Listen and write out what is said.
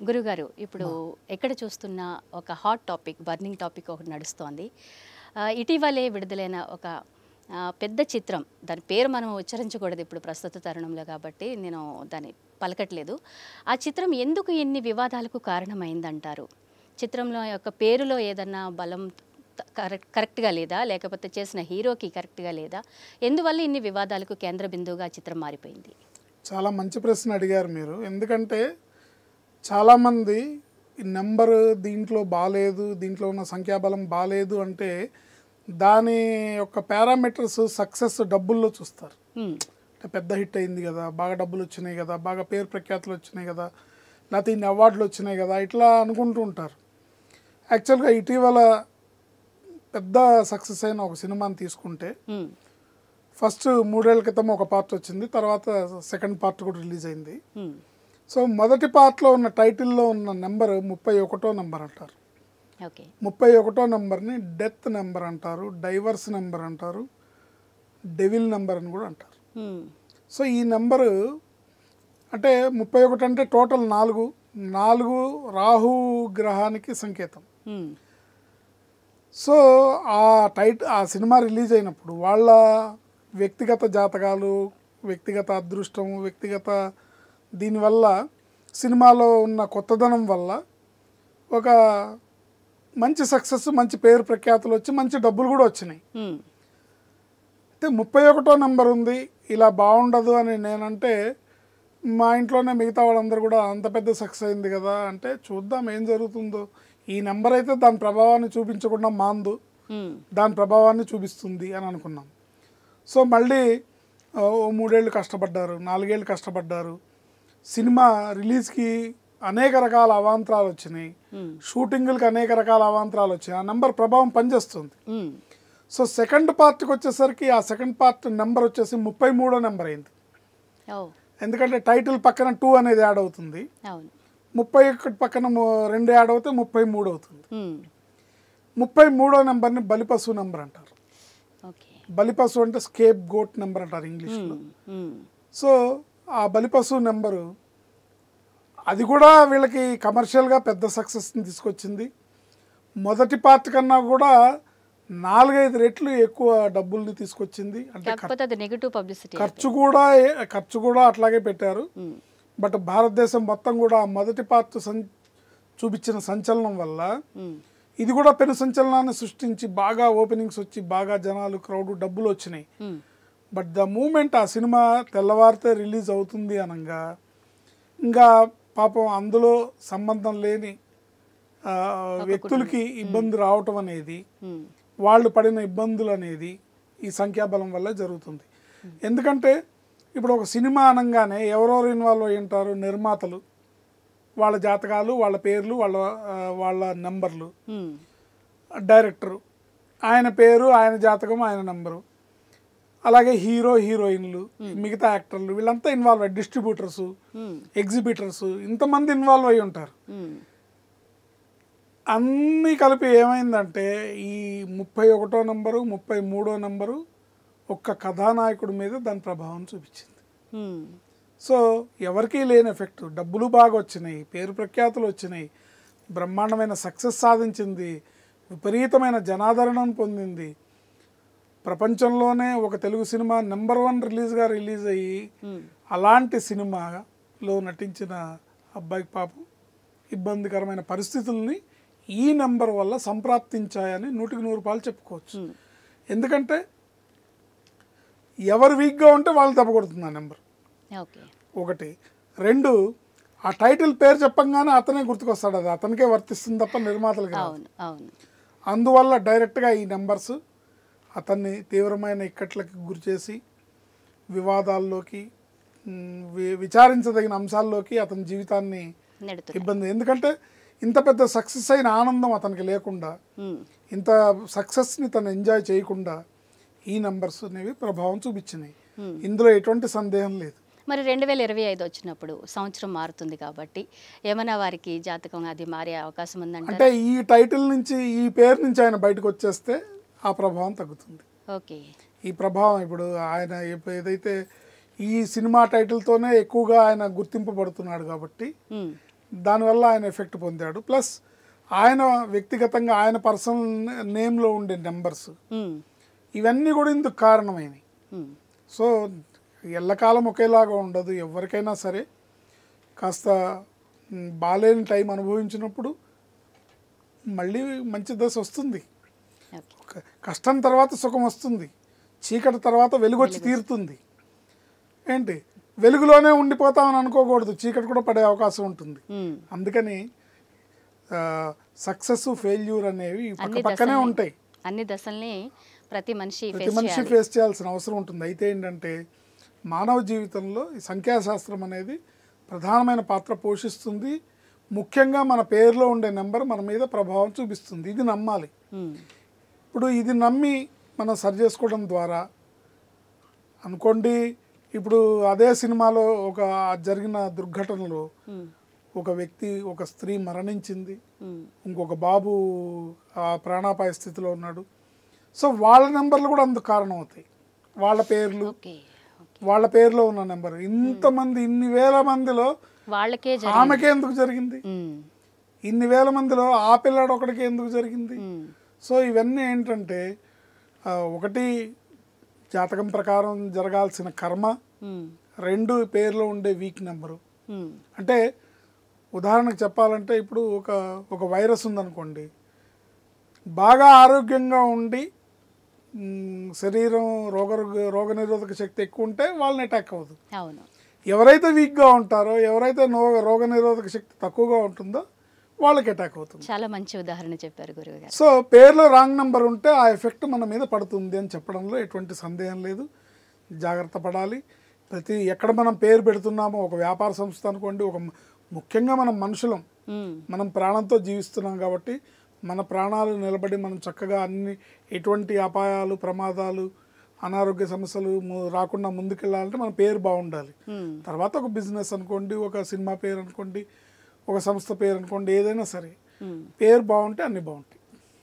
గురుగారు ఇప్పుడు ఎక్కడ చూస్తున్నా ఒక హాట్ టాపిక్ బర్నింగ్ టాపిక్ ఒకటి నడుస్తోంది. ఇటీవలే విడుదలైన ఒక పెద్ద చిత్రం, దాని పేరు మనం ఉచ్చరించకూడదు ఇప్పుడు ప్రస్తుత తరుణంలో కాబట్టి నేను దాన్ని పలకట్లేదు. ఆ చిత్రం ఎందుకు ఇన్ని వివాదాలకు కారణమైందంటారు? చిత్రంలో యొక్క పేరులో ఏదన్నా బలం కరెక్ట్గా లేదా, లేకపోతే చేసిన హీరోకి కరెక్ట్గా లేదా, ఎందువల్ల ఇన్ని వివాదాలకు కేంద్ర బిందువుగా చిత్రం మారిపోయింది? చాలా మంచి ప్రశ్న అడిగారు మీరు. ఎందుకంటే చాలామంది ఈ నెంబరు దీంట్లో బాలేదు, దీంట్లో ఉన్న సంఖ్యాబలం బాలేదు అంటే దాని యొక్క పారామీటర్స్ సక్సెస్ డబ్బుల్లో చూస్తారు. అంటే పెద్ద హిట్ అయింది కదా, బాగా డబ్బులు వచ్చినాయి కదా, బాగా పేరు ప్రఖ్యాతులు వచ్చినాయి కదా, లేకపోతే ఇన్ని అవార్డులు వచ్చినాయి కదా, ఇట్లా అనుకుంటూ ఉంటారు. యాక్చువల్గా ఇటీవల పెద్ద సక్సెస్ అయిన ఒక సినిమాని తీసుకుంటే ఫస్ట్ 3 ఏళ్ల క్రితం ఒక పార్ట్ వచ్చింది, తర్వాత సెకండ్ పార్ట్ కూడా రిలీజ్ అయింది. సో మొదటి పార్ట్లో ఉన్న టైటిల్లో ఉన్న నెంబర్ 31వ నెంబర్ అంటారు. 31వ నెంబర్ని డెత్ నెంబర్ అంటారు, డైవర్స్ నెంబర్ అంటారు, డెవిల్ నెంబర్ అని కూడా అంటారు. సో ఈ నెంబరు అంటే 31 అంటే టోటల్ 4 రాహు గ్రహానికి సంకేతం. సో ఆ సినిమా రిలీజ్ అయినప్పుడు వాళ్ళ వ్యక్తిగత జాతకాలు, వ్యక్తిగత అదృష్టం, వ్యక్తిగత దీనివల్ల సినిమాలో ఉన్న కొత్తదనం వల్ల ఒక మంచి సక్సెస్, మంచి పేరు ప్రఖ్యాతులు వచ్చి మంచి డబ్బులు కూడా వచ్చినాయి. అయితే 31వ నెంబర్ ఉంది, ఇలా బాగుండదు అని నేనంటే మా ఇంట్లోనే మిగతా వాళ్ళందరూ కూడా అంత పెద్ద సక్సెస్ అయింది కదా అంటే చూద్దాం ఏం జరుగుతుందో, ఈ నెంబర్ అయితే దాని ప్రభావాన్ని చూపించకుండా మాందు, దాని ప్రభావాన్ని చూపిస్తుంది అని అనుకున్నాం. సో మళ్ళీ 3 ఏళ్ళు కష్టపడ్డారు, 4 ఏళ్ళు కష్టపడ్డారు. సినిమా రిలీజ్కి అనేక రకాల అవాంతరాలు వచ్చినాయి, షూటింగులకి అనేక రకాల అవాంతరాలు వచ్చినాయి. ఆ నెంబర్ ప్రభావం పనిచేస్తుంది. సో సెకండ్ పార్ట్కి వచ్చేసరికి ఆ సెకండ్ పార్ట్ నెంబర్ వచ్చేసి 33వ నెంబర్ అయింది. ఎందుకంటే టైటిల్ పక్కన 2 అనేది యాడ్ అవుతుంది, 31 పక్కన 2 యాడ్ అవుతే 33 అవుతుంది. 33వ నెంబర్ని బలిపశు నెంబర్ అంటారు. బలిపశు అంటే స్కేప్ గోట్ నెంబర్ అంటారు ఇంగ్లీష్లో. సో ఆ బలిపశు నెంబరు అది కూడా వీళ్ళకి కమర్షియల్గా పెద్ద సక్సెస్ని తీసుకొచ్చింది. మొదటి పార్ట్ కన్నా కూడా 4-5 రెట్లు ఎక్కువ డబ్బుల్ని తీసుకొచ్చింది. అంటే ఖర్చు కూడా అట్లాగే పెట్టారు. బట్ భారతదేశం మొత్తం కూడా మొదటి పార్ట్ చూపించిన సంచలనం వల్ల ఇది కూడా పెను సంచలనాన్ని సృష్టించి బాగా ఓపెనింగ్స్ వచ్చి బాగా జనాలు క్రౌడ్ డబ్బులు వచ్చినాయి. బట్ ద మూమెంట్ ఆ సినిమా తెల్లవారితే రిలీజ్ అవుతుంది అనగా ఇంకా పాపం అందులో సంబంధం లేని వ్యక్తులకి ఇబ్బంది రావటం అనేది, వాళ్ళు పడిన ఇబ్బందులు అనేది ఈ సంఖ్యాబలం వల్ల జరుగుతుంది. ఎందుకంటే ఇప్పుడు ఒక సినిమా అనగానే ఎవరెవరు ఇన్వాల్వ్ అయ్యి ఉంటారు? నిర్మాతలు, వాళ్ళ జాతకాలు, వాళ్ళ పేర్లు, వాళ్ళ నెంబర్లు, డైరెక్టరు ఆయన పేరు, ఆయన జాతకం, ఆయన నెంబరు, అలాగే హీరో హీరోయిన్లు, మిగతా యాక్టర్లు, వీళ్ళంతా ఇన్వాల్వ్ అయ్యి, డిస్ట్రిబ్యూటర్సు, ఎగ్జిబిటర్సు, ఇంతమంది ఇన్వాల్వ్ అయ్యి ఉంటారు. అన్నీ కలిపి ఏమైందంటే ఈ 31వ నెంబరు, 33వ నెంబరు ఒక్క కథానాయకుడి మీద దాని ప్రభావం చూపించింది. సో ఎవరికీ లేని ఎఫెక్ట్, డబ్బులు బాగా వచ్చినాయి, పేరు ప్రఖ్యాతులు వచ్చినాయి, బ్రహ్మాండమైన సక్సెస్ సాధించింది, విపరీతమైన జనాదరణను పొందింది. ప్రపంచంలోనే ఒక తెలుగు సినిమా నెంబర్ 1 రిలీజ్ అయ్యి అలాంటి సినిమాలో నటించిన అబ్బాయికి పాపం ఇబ్బందికరమైన పరిస్థితుల్ని ఈ నెంబర్ వల్ల సంప్రాప్తించాయని 100కి 100 చెప్పుకోవచ్చు. ఎందుకంటే ఎవరు వీక్గా ఉంటే వాళ్ళు దెబ్బకొడుతుంది ఆ నెంబర్, ఒకటి. 2, ఆ టైటిల్ పేరు చెప్పంగానే అతనే గుర్తుకొస్తాడు, అది అతనికే వర్తిస్తుంది తప్ప నిర్మాతలకి రాదు. అందువల్ల డైరెక్ట్గా ఈ నెంబర్స్ అతన్ని తీవ్రమైన ఇక్కట్లకి గురిచేసి వివాదాల్లోకి, విచారించదగిన అంశాల్లోకి అతని జీవితాన్ని ఇబ్బంది. ఎందుకంటే ఇంత పెద్ద సక్సెస్ అయిన ఆనందం అతనికి లేకుండా, ఇంత సక్సెస్ని తను ఎంజాయ్ చేయకుండా ఈ నెంబర్స్ అనేవి ప్రభావం చూపించినాయి. ఇందులో ఎటువంటి సందేహం లేదు. మరి 2025 వచ్చినప్పుడు సంవత్సరం మారుతుంది కాబట్టి ఏమైనా వారికి జాతకం అది మారే అవకాశం ఉందంటే? అంటే ఈ టైటిల్ నుంచి, ఈ పేరు నుంచి ఆయన బయటకు వచ్చేస్తే ఆ ప్రభావం తగ్గుతుంది. ఈ ప్రభావం ఇప్పుడు ఆయన ఏదైతే ఈ సినిమా టైటిల్తోనే ఎక్కువగా ఆయన గుర్తింపబడుతున్నాడు కాబట్టి దానివల్ల ఆయన ఎఫెక్ట్ పొందాడు. ప్లస్ ఆయన వ్యక్తిగతంగా ఆయన పర్సనల్ నేమ్లో ఉండే నెంబర్స్ ఇవన్నీ కూడా ఇందుకు కారణమైనవి. సో ఎల్లకాలం ఒకేలాగా ఉండదు. ఎవరికైనా సరే కాస్త బాలేని టైం అనుభవించినప్పుడు మళ్ళీ మంచి దశ వస్తుంది. కష్టం తర్వాత సుఖం వస్తుంది, చీకటి తర్వాత వెలుగు వచ్చి తీరుతుంది. ఏంటి వెలుగులోనే ఉండిపోతామని అనుకోకూడదు, చీకటి కూడా పడే అవకాశం ఉంటుంది. అందుకని సక్సెస్ ఫెయిల్యూర్ అనేవి పక్కనే ఉంటాయి. అన్ని దశల్ని ప్రతి మనిషి ఫేస్ చేయాల్సిన అవసరం ఉంటుంది. అయితే ఏంటంటే మానవ జీవితంలో ఈ సంఖ్యాశాస్త్రం అనేది ప్రధానమైన పాత్ర పోషిస్తుంది. ముఖ్యంగా మన పేరులో ఉండే నెంబర్ మన మీద ప్రభావం చూపిస్తుంది. ఇది నమ్మాలి. ఇప్పుడు ఇది నమ్మి మనం సరి చేసుకోవడం ద్వారా అనుకోండి, ఇప్పుడు అదే సినిమాలో ఒక జరిగిన దుర్ఘటనలో ఒక వ్యక్తి, ఒక స్త్రీ మరణించింది, ఇంకొక బాబు ప్రాణాపాయ స్థితిలో ఉన్నాడు. సో వాళ్ళ నెంబర్లు కూడా అందుకు కారణం అవుతాయి. వాళ్ళ పేర్లు, వాళ్ళ పేరులో ఉన్న నెంబర్. ఇంతమంది ఇన్ని వేల మందిలో ఆమెకే ఎందుకు జరిగింది, ఇన్ని వేల మందిలో ఆ పిల్లాడు ఒకడికి ఎందుకు జరిగింది? సో ఇవన్నీ ఏంటంటే ఒకటి జాతకం ప్రకారం జరగాల్సిన కర్మ, రెండు పేరులో ఉండే వీక్ నెంబరు. అంటే ఉదాహరణకు చెప్పాలంటే ఇప్పుడు ఒక వైరస్ ఉందనుకోండి, బాగా ఆరోగ్యంగా ఉండి శరీరం రోగనిరోధక శక్తి ఎక్కువ ఉంటే వాళ్ళని అటాక్ అవ్వదు. ఎవరైతే వీక్గా ఉంటారో, ఎవరైతే రోగనిరోధక శక్తి తక్కువగా ఉంటుందో వాళ్ళకి అటాక్ అవుతుంది. చాలా మంచి ఉదాహరణ చెప్పారు గురువుగారు. సో పేరులో రాంగ్ నెంబర్ ఉంటే ఆ ఎఫెక్ట్ మన మీద పడుతుంది అని చెప్పడంలో ఎటువంటి సందేహం లేదు. జాగ్రత్త పడాలి. ఎక్కడ మనం పేరు పెడుతున్నామో, ఒక వ్యాపార సంస్థ అనుకోండి, ముఖ్యంగా మనం మనుషులం, మనం ప్రాణంతో జీవిస్తున్నాం కాబట్టి మన ప్రాణాలు నిలబడి మనం చక్కగా ఎటువంటి అపాయాలు, ప్రమాదాలు, అనారోగ్య సమస్యలు రాకుండా ముందుకెళ్ళాలంటే మన పేరు బాగుండాలి. తర్వాత ఒక బిజినెస్ అనుకోండి, ఒక సినిమా పేరు అనుకోండి, ఒక సంస్థ పేరు అనుకోండి, ఏదైనా సరే పేరు బాగుంటే అన్నీ బాగుంటాయి.